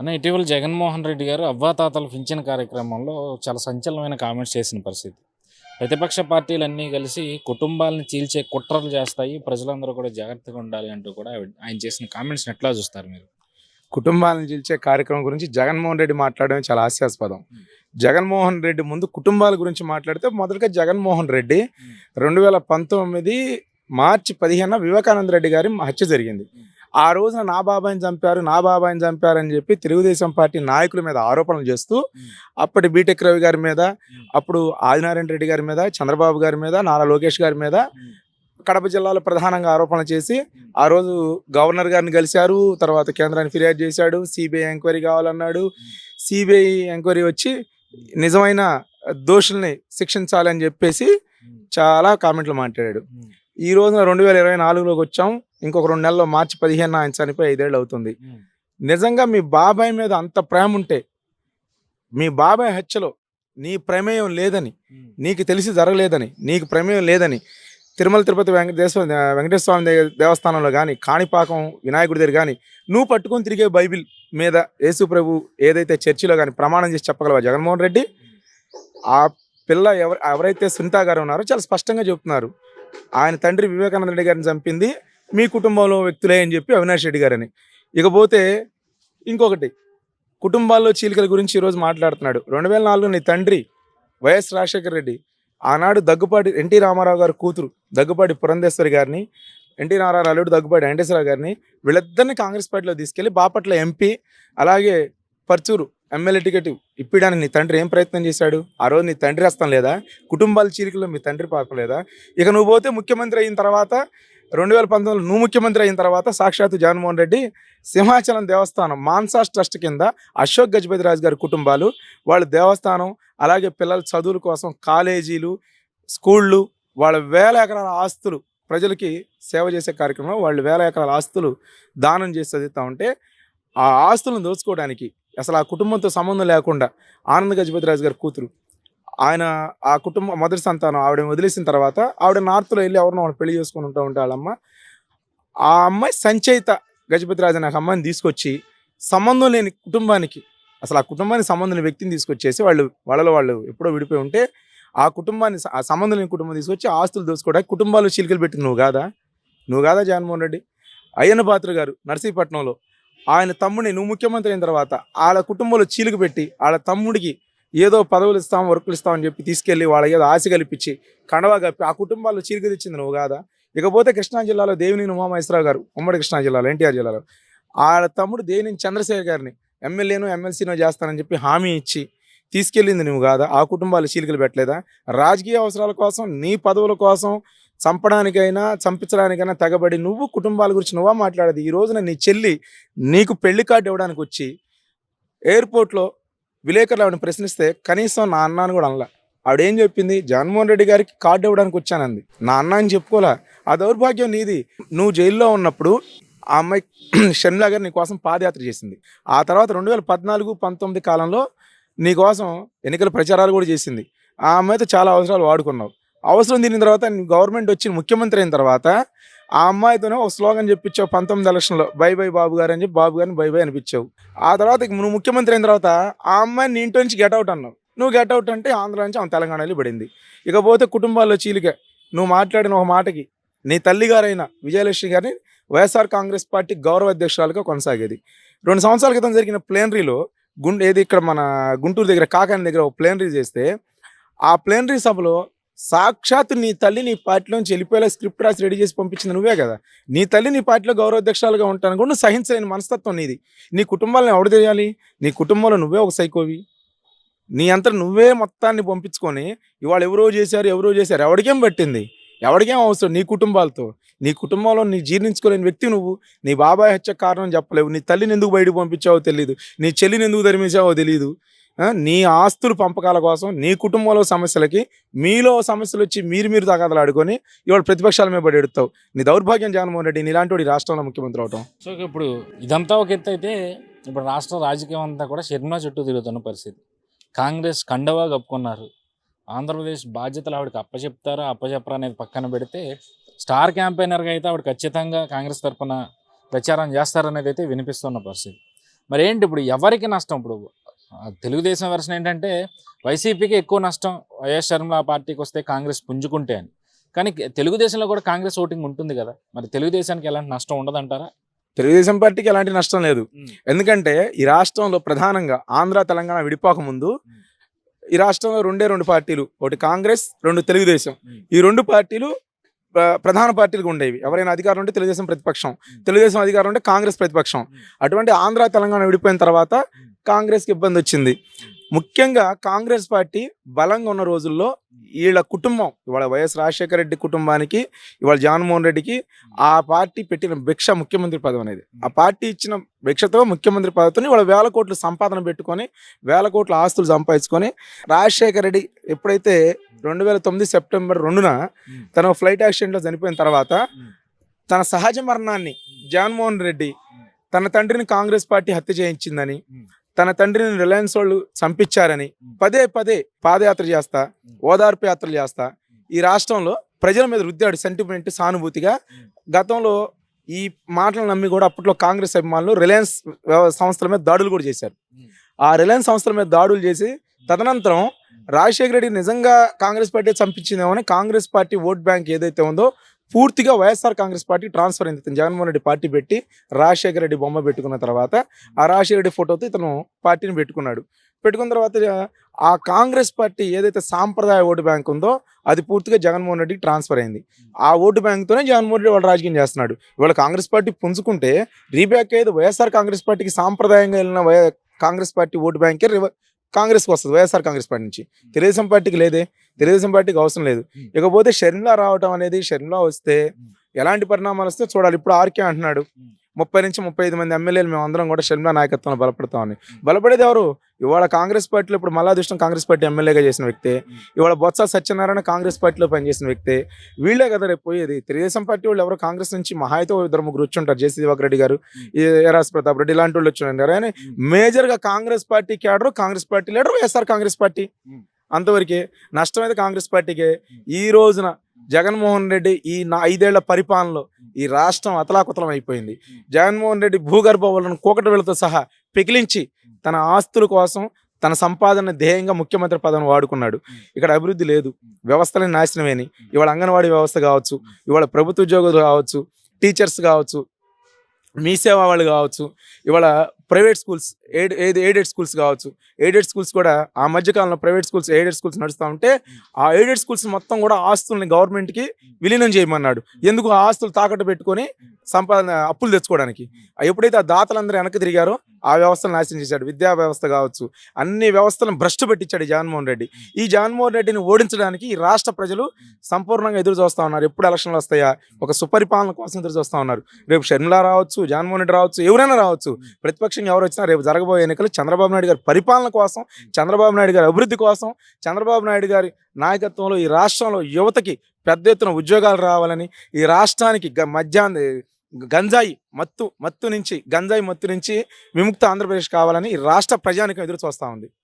అన్న ఇటీవల జగన్మోహన్ రెడ్డి గారు అవ్వాతాతల పింఛన్ కార్యక్రమంలో చాలా సంచలనమైన కామెంట్స్ చేసిన పరిస్థితి. ప్రతిపక్ష పార్టీలన్నీ కలిసి కుటుంబాలను చీల్చే కుట్రలు చేస్తాయి. ప్రజలందరూ కూడా జాగ్రత్తగా ఉండాలి అంటూ కూడా ఆయన చేసిన కామెంట్స్‌ని ఎట్లా చూస్తారు మీరు? కుటుంబాలను చీల్చే కార్యక్రమం గురించి జగన్మోహన్ రెడ్డి మాట్లాడడం చాలా హాస్యాస్పదం. హ్మ్. జగన్మోహన్ రెడ్డి ముందు కుటుంబాల గురించి మాట్లాడితే మొదటగా జగన్మోహన్ రెడ్డి హ్మ్. 2019 మార్చి 15న వివేకానంద రెడ్డి గారి హత్య జరిగింది. హ్మ్. ఆ రోజున నా బాబాయిని చంపారు, నా బాబాయిని చంపారని చెప్పి తెలుగుదేశం పార్టీ నాయకుల మీద ఆరోపణలు చేస్తూ హ్మ్. అప్పటి బీటెక్ రవి గారి మీద, హ్మ్. అప్పుడు ఆదినారాయణ రెడ్డి గారి మీద, చంద్రబాబు గారి మీద, నారా లోకేష్ గారి మీద హ్మ్. కడప జిల్లాలో ప్రధానంగా ఆరోపణలు చేసి హ్మ్. ఆ రోజు గవర్నర్ గారిని కలిశారు. తర్వాత కేంద్రానికి ఫిర్యాదు చేశాడు. సిబిఐ ఎంక్వైరీ కావాలన్నాడు. హ్మ్. సిబిఐ ఎంక్వైరీ వచ్చి హ్మ్. నిజమైన దోషుల్ని శిక్షించాలని చెప్పేసి హ్మ్. చాలా కామెంట్లు మాట్లాడాడు. హ్మ్. ఈ రోజున 2024లోకి వచ్చాం. ఇంకొక 2 నెలల్లో మార్చి 15 ఆయన చనిపోయి 5 ఏళ్ళు అవుతుంది. హ్మ్. నిజంగా మీ బాబాయ్ మీద అంత ప్రేమ ఉంటే, మీ బాబాయ్ హత్యలో నీ ప్రమేయం లేదని, హ్మ్. నీకు తెలిసి జరగలేదని, నీకు ప్రమేయం లేదని తిరుమల తిరుపతి వెంకటేశ్వర స్వామి దేవస్థానంలో కానీ, కాణిపాకం వినాయకుడి దగ్గర కానీ నువ్వు పట్టుకొని తిరిగే బైబిల్ మీద యేసు ప్రభు ఏదైతే చర్చిలో కానీ ప్రమాణం చేసి చెప్పగలవా జగన్మోహన్ రెడ్డి? ఆ పిల్ల ఎవరైతే సునీత గారు ఉన్నారో చాలా స్పష్టంగా చెప్తున్నారు. ఆయన తండ్రి వివేకానంద రెడ్డి గారిని చంపింది మీ కుటుంబంలో వ్యక్తులే అని చెప్పి అవినాష్ రెడ్డి గారని. ఇకపోతే ఇంకొకటి, కుటుంబాల్లో చీలికల గురించి ఈరోజు మాట్లాడుతున్నాడు. 2004 నీ తండ్రి వైఎస్ రాజశేఖర రెడ్డి ఆనాడు దగ్గుపాటి ఎన్టీ రామారావు గారి కూతురు దగ్గుపాటి పురంధేశ్వరి గారిని, ఎన్టీ రామారావు అల్లుడు దగ్గుపాటి వెంకటేశ్వరరావు గారిని వీళ్ళిద్దరిని కాంగ్రెస్ పార్టీలో తీసుకెళ్లి బాపట్ల ఎంపీ, అలాగే పర్చూరు ఎమ్మెల్యే టికెట్ ఇప్పించడానికి నీ తండ్రి ఏం ప్రయత్నం చేశాడు? ఆ రోజు నీ తండ్రి హస్తం లేదా? కుటుంబాల చీలికలో మీ తండ్రి పాపం లేదా? ఇక నువ్వు పోతే ముఖ్యమంత్రి అయిన తర్వాత 2019లో నువ్వు ముఖ్యమంత్రి అయిన తర్వాత సాక్షాత్తు జగన్మోహన్ రెడ్డి సింహాచలం దేవస్థానం మాన్సాస్ ట్రస్ట్ కింద అశోక్ గజపతి రాజు గారి కుటుంబాలు వాళ్ళ దేవస్థానం, అలాగే పిల్లల చదువుల కోసం కాలేజీలు, స్కూళ్ళు, వాళ్ళ వేల ఎకరాల ఆస్తులు ప్రజలకి సేవ చేసే కార్యక్రమంలో వాళ్ళు వేల ఎకరాల ఆస్తులు దానం చేసి చదువుతూ ఉంటే ఆ ఆస్తులను దోచుకోవడానికి అసలు ఆ కుటుంబంతో సంబంధం లేకుండా ఆనంద్ గజపతి రాజు గారి కూతురు ఆయన ఆ కుటుంబం మొదటి సంతానం ఆవిడ వదిలేసిన తర్వాత ఆవిడ నార్త్లో వెళ్ళి ఎవరినో వాళ్ళు పెళ్లి చేసుకుని ఉంటూ వాళ్ళమ్మ ఆ అమ్మాయి సంచయిత గజపతి రాజు అనే ఒక అమ్మాయిని తీసుకొచ్చి సంబంధం లేని కుటుంబానికి, అసలు ఆ కుటుంబానికి సంబంధం లేని వ్యక్తిని తీసుకొచ్చేసి వాళ్ళు ఎప్పుడో విడిపోయి ఉంటే ఆ కుటుంబాన్ని ఆ సంబంధం లేని కుటుంబం తీసుకొచ్చి ఆస్తులు దోచుకోవడానికి కుటుంబాలు చీలికలు పెట్టింది నువ్వు కాదా జగన్మోహన్ రెడ్డి? అయ్యన్న పాత్ర గారు నర్సీపట్నంలో ఆయన తమ్ముడిని నువ్వు ముఖ్యమంత్రి అయిన తర్వాత వాళ్ళ కుటుంబంలో చీలిక పెట్టి వాళ్ళ తమ్ముడికి ఏదో పదవులు ఇస్తాం, వర్కులు ఇస్తామని చెప్పి తీసుకెళ్ళి వాళ్ళ ఏదో ఆశ కల్పించి కండవా కప్పి ఆ కుటుంబాల్లో చీలిక తెచ్చింది నువ్వు కాదా? ఇకపోతే కృష్ణా జిల్లాలో దేవినేని ఉమామహేశ్వరరావు గారు, ఉమ్మడి కృష్ణా జిల్లాలో ఎన్టీఆర్ జిల్లాలో వాళ్ళ తమ్ముడు దేవినేని చంద్రశేఖర్ గారిని ఎమ్మెల్యేనో ఎమ్మెల్సీనో చేస్తానని చెప్పి హామీ ఇచ్చి తీసుకెళ్ళింది నువ్వు కాదా? ఆ కుటుంబాలు చీలికలు పెట్టలేదా? రాజకీయ అవసరాల కోసం, నీ పదవుల కోసం చంపడానికైనా చంపించడానికైనా తెగబడి నువ్వు కుటుంబాల గురించి నువ్వా మాట్లాడేది? ఈ రోజున నీ చెల్లి నీకు పెళ్లి కార్డు ఇవ్వడానికి వచ్చి ఎయిర్పోర్ట్లో విలేకరులు ఆవిడని ప్రశ్నిస్తే కనీసం నా అన్న అని కూడా అనలా. ఆవిడేం చెప్పింది? జగన్మోహన్ రెడ్డి గారికి కార్డు ఇవ్వడానికి వచ్చానంది. నా అన్న అని చెప్పుకోలే. ఆ దౌర్భాగ్యం నీది. నువ్వు జైల్లో ఉన్నప్పుడు ఆ అమ్మాయి షర్మిల గారు నీ కోసం పాదయాత్ర చేసింది. ఆ తర్వాత 2014, 19 కాలంలో నీ కోసం ఎన్నికల ప్రచారాలు కూడా చేసింది. ఆ అమ్మాయితో చాలా అవసరాలు వాడుకున్నావు. అవసరం తీరిన తర్వాత గవర్నమెంట్ వచ్చి ముఖ్యమంత్రి అయిన తర్వాత ఆ అమ్మాయితోనే ఒక స్లోగన్ చెప్పించావు 19 ఎలక్షన్లో, బై బై బాబు గారు అని చెప్పి బాబు గారిని బై బై అనిపించావు. ఆ తర్వాత నువ్వు ముఖ్యమంత్రి అయిన తర్వాత ఆ అమ్మాయిని నీ ఇంటి నుంచి గెట్అవుట్ అన్నావు. నువ్వు గెట్అవుట్ అంటే ఆంధ్ర నుంచి ఆమె తెలంగాణలో పడింది. ఇకపోతే కుటుంబాల్లో చీలిక, నువ్వు మాట్లాడిన ఒక మాటకి నీ తల్లిగారైన విజయలక్ష్మి గారిని వైఎస్ఆర్ కాంగ్రెస్ పార్టీ గౌరవ అధ్యక్షురాలుగా కొనసాగేది. 2 సంవత్సరాల క్రితం జరిగిన ప్లేనరీలో ఏది ఇక్కడ మన గుంటూరు దగ్గర కాకాని దగ్గర ఒక ప్లేనరీ చేస్తే ఆ ప్లేనరీ సభలో సాక్షాత్ నీ తల్లి నీ పార్టీలోంచి వెళ్ళిపోయేలా స్క్రిప్ట్ రాసి రెడీ చేసి పంపించింది నువ్వే కదా. నీ తల్లి నీ పార్టీలో గౌరవ అధ్యక్షురాలుగా ఉంటాను కూడా నువ్వు సహించలేని మనస్తత్వం నీది. నీ కుటుంబాలను ఎవడు తెలియాలి? నీ కుటుంబంలో నువ్వే ఒక సైకోవి. నీ అంతా నువ్వే మొత్తాన్ని పంపించుకొని ఇవాళ ఎవరో చేశారు ఎవడికేం పట్టింది? ఎవడికేం అవసరం నీ కుటుంబాలతో? నీ కుటుంబంలో నీ జీర్ణించుకోలేని వ్యక్తి నువ్వు. నీ బాబాయ్ హత్య కారణం చెప్పలేవు. నీ తల్లిని ఎందుకు బయటకు పంపించావో తెలియదు. నీ చెల్లిని ఎందుకు ధర్మించావో తెలియదు. నీ ఆస్తుల పంపకాల కోసం నీ కుటుంబంలో సమస్యలకి మీలో సమస్యలు వచ్చి మీరు తగాదాలు ఆడుకొని ఇవాళ ప్రతిపక్షాల మీద పడి ఎడుతావు. నీ దౌర్భాగ్యం జగన్మోహన్ రెడ్డి, నీలాంటి వాడు ఈ రాష్ట్రంలో ముఖ్యమంత్రి అవటం. సో ఇప్పుడు ఇదంతా ఒక ఎత్తు అయితే, ఇప్పుడు రాష్ట్ర రాజకీయం అంతా కూడా షర్మిల చుట్టూ తిరుగుతున్న పరిస్థితి. కాంగ్రెస్ కండవా కప్పుకున్నారు. ఆంధ్రప్రదేశ్ బాధ్యతలు ఆవిడకి అప్పచెప్తారా అప్పచెప్పరా అనేది పక్కన పెడితే, స్టార్ క్యాంపెయినర్గా అయితే ఆవిడ ఖచ్చితంగా కాంగ్రెస్ తరఫున ప్రచారం చేస్తారనేది అయితే వినిపిస్తున్న పరిస్థితి. మరి ఏంటి ఇప్పుడు ఎవరికి నష్టం? ఇప్పుడు తెలుగుదేశం వెర్షన్ ఏంటంటే వైసీపీకి ఎక్కువ నష్టం, వైఎస్ షర్మిల పార్టీకి వస్తే కాంగ్రెస్ పుంజుకుంటే అని. కానీ తెలుగుదేశంలో కూడా కాంగ్రెస్ ఓటింగ్ ఉంటుంది కదా, మరి తెలుగుదేశానికి ఎలాంటి నష్టం ఉండదంటారా? తెలుగుదేశం పార్టీకి ఎలాంటి నష్టం లేదు. ఎందుకంటే ఈ రాష్ట్రంలో ప్రధానంగా ఆంధ్ర తెలంగాణ విడిపోక ముందు ఈ రాష్ట్రంలో రెండు పార్టీలు, ఒకటి కాంగ్రెస్, రెండు తెలుగుదేశం. ఈ రెండు పార్టీలు ప్రధాన పార్టీలుగా ఉండేవి. ఎవరైనా అధికారం ఉంటే తెలుగుదేశం ప్రతిపక్షం, తెలుగుదేశం అధికారం ఉంటే కాంగ్రెస్ ప్రతిపక్షం. అటువంటి ఆంధ్ర తెలంగాణ విడిపోయిన తర్వాత కాంగ్రెస్కి ఇబ్బంది వచ్చింది. ముఖ్యంగా కాంగ్రెస్ పార్టీ బలంగా ఉన్న రోజుల్లో వీళ్ళ కుటుంబం, ఇవాళ వైఎస్ రాజశేఖర రెడ్డి కుటుంబానికి, ఇవాళ జగన్మోహన్ రెడ్డికి ఆ పార్టీ పెట్టిన భిక్ష ముఖ్యమంత్రి పదవి అనేది. ఆ పార్టీ ఇచ్చిన భిక్షతో ముఖ్యమంత్రి పదవితో ఇవాళ 1000 కోట్లు సంపాదన పెట్టుకొని 1000 కోట్ల ఆస్తులు సంపాదించుకొని, రాజశేఖర రెడ్డి ఎప్పుడైతే 2009 సెప్టెంబర్ 2న తన ఫ్లైట్ యాక్సిడెంట్లో చనిపోయిన తర్వాత తన సహజ మరణాన్ని జగన్మోహన్ రెడ్డి తన తండ్రిని కాంగ్రెస్ పార్టీ హత్య చేయించిందని, తన తండ్రిని రిలయన్స్ వాళ్ళు చంపించారని పదే పదే పాదయాత్ర చేస్తా, ఓదార్పు యాత్రలు చేస్తా ఈ రాష్ట్రంలో ప్రజల మీద రుద్దాడు సెంటిమెంట్, సానుభూతిగా. గతంలో ఈ మాటలు నమ్మి కూడా అప్పట్లో కాంగ్రెస్ అభిమానులు రిలయన్స్ సంస్థల మీద దాడులు కూడా చేశారు. ఆ రిలయన్స్ సంస్థల మీద దాడులు చేసి తదనంతరం రాజశేఖర రెడ్డి నిజంగా కాంగ్రెస్ పార్టీ చంపించిందేమో అని కాంగ్రెస్ పార్టీ ఓట్ బ్యాంక్ ఏదైతే ఉందో పూర్తిగా వైఎస్ఆర్ కాంగ్రెస్ పార్టీ ట్రాన్స్ఫర్ అయింది. ఇతను జగన్మోహన్ రెడ్డి పార్టీ పెట్టి రాజశేఖర రెడ్డి బొమ్మ పెట్టుకున్న తర్వాత ఆ రాజశేఖర రెడ్డి ఫోటోతో ఇతను పార్టీని పెట్టుకున్నాడు. పెట్టుకున్న తర్వాత ఆ కాంగ్రెస్ పార్టీ ఏదైతే సాంప్రదాయ ఓటు బ్యాంక్ ఉందో అది పూర్తిగా జగన్మోహన్ రెడ్డికి ట్రాన్స్ఫర్ అయింది. ఆ ఓటు బ్యాంక్తోనే జగన్మోహన్ రెడ్డి వాళ్ళు రాజకీయం చేస్తున్నాడు. ఇవాళ కాంగ్రెస్ పార్టీ పుంజుకుంటే రీబ్యాక్ అయ్యేది వైఎస్ఆర్ కాంగ్రెస్ పార్టీకి, సాంప్రదాయంగా వెళ్ళిన కాంగ్రెస్ పార్టీ ఓటు బ్యాంకే కాంగ్రెస్కి వస్తుంది, వైఎస్ఆర్ కాంగ్రెస్ పార్టీ నుంచి. తెలుగుదేశం పార్టీకి లేదే, తెలుగుదేశం పార్టీకి అవసరం లేదు. ఇకపోతే షర్మిల రావటం అనేది, షర్మిల వస్తే ఎలాంటి పరిణామాలు వస్తే చూడాలి. ఇప్పుడు ఆర్కే అంటున్నాడు 30 నుంచి 35 మంది ఎమ్మెల్యేలు మేము అందరం కూడా షర్మిల నాయకత్వంలో బలపడతామని. బలపడేది ఎవరు? ఇవాళ కాంగ్రెస్ పార్టీలో ఇప్పుడు మల్లాదృష్ణం కాంగ్రెస్ పార్టీ ఎమ్మెల్యేగా చేసిన వ్యక్తే, ఇవాళ బొత్స సత్యనారాయణ కాంగ్రెస్ పార్టీలో పనిచేసిన వ్యక్తే. వీళ్ళే కదా రేపు పోయేది. తెలుగుదేశం పార్టీ వాళ్ళు ఎవరో కాంగ్రెస్ నుంచి మహా అయితే 2-3 వచ్చుంటారు, జేసీ దివాకర్ రెడ్డి గారు, ఎరాస్ ప్రతాప్ రెడ్డి ఇలాంటి వాళ్ళు వచ్చుంటారు. కానీ మేజర్గా Congress party cadre, Congress party leader YSR Congress party. అంతవరకే నష్టం అయితే కాంగ్రెస్ పార్టీకే. ఈ రోజున జగన్మోహన్ రెడ్డి ఈ 5 ఏళ్ల పరిపాలనలో ఈ రాష్ట్రం అతలాకుతలం అయిపోయింది. జగన్మోహన్ రెడ్డి భూగర్భ వలన కూకటవేళ్లతో సహా పెకిలించి తన ఆస్తుల కోసం, తన సంపాదన ధ్యేయంగా ముఖ్యమంత్రి పదవిని వాడుకున్నాడు. ఇక్కడ అభివృద్ధి లేదు, వ్యవస్థలని నాశనమేని. ఇవాళ అంగన్వాడీ వ్యవస్థ కావచ్చు, ఇవాళ ప్రభుత్వ ఉద్యోగులు కావచ్చు, టీచర్స్ కావచ్చు, మీ సేవా వాళ్ళు కావచ్చు, ఇవాళ ప్రైవేట్ స్కూల్స్, ఎయిడెడ్ స్కూల్స్ కావచ్చు. ఎయిడెడ్ స్కూల్స్ కూడా ఆ మధ్యకాలంలో ప్రైవేట్ స్కూల్స్, ఎయిడెడ్ స్కూల్స్ నడుస్తూ ఉంటే ఆ ఎయిడెడ్ స్కూల్స్ మొత్తం కూడా ఆస్తుల్ని గవర్నమెంట్కి విలీనం చేయమన్నాడు. ఎందుకు? ఆ ఆస్తులు తాకట్టు పెట్టుకొని సంపాదన అప్పులు తెచ్చుకోవడానికి. ఎప్పుడైతే ఆ దాతలందరూ వెనక్కి తిరిగారో ఆ వ్యవస్థను నాశనం చేశాడు. విద్యా వ్యవస్థ కావచ్చు, అన్ని వ్యవస్థలను భ్రష్టు పెట్టించాడు జగన్మోహన్ రెడ్డి. ఈ జగన్మోహన్ రెడ్డిని ఓడించడానికి ఈ రాష్ట్ర ప్రజలు సంపూర్ణంగా ఎదురు చూస్తూ ఉన్నారు. ఎప్పుడు ఎలక్షన్లు వస్తాయా, ఒక సుపరిపాలన కోసం ఎదురు చూస్తూ ఉన్నారు. రేపు షర్మిల రావచ్చు, జగన్మోహన్ రెడ్డి రావచ్చు, ఎవరైనా రావచ్చు. ప్రతిపక్షంగా ఎవరు వచ్చినా రేపు జరగబోయే ఎన్నికలు చంద్రబాబు నాయుడు గారి పరిపాలన కోసం, చంద్రబాబు నాయుడు గారి అభివృద్ధి కోసం, చంద్రబాబు నాయుడు గారి నాయకత్వంలో ఈ రాష్ట్రంలో యువతకి పెద్ద ఎత్తున ఉద్యోగాలు రావాలని, ఈ రాష్ట్రానికి గంజాయి మత్తు నుంచి విముక్త ఆంధ్రప్రదేశ్ కావాలని ఈ రాష్ట్ర ప్రజానికం ఎదురు చూస్తూ ఉంది.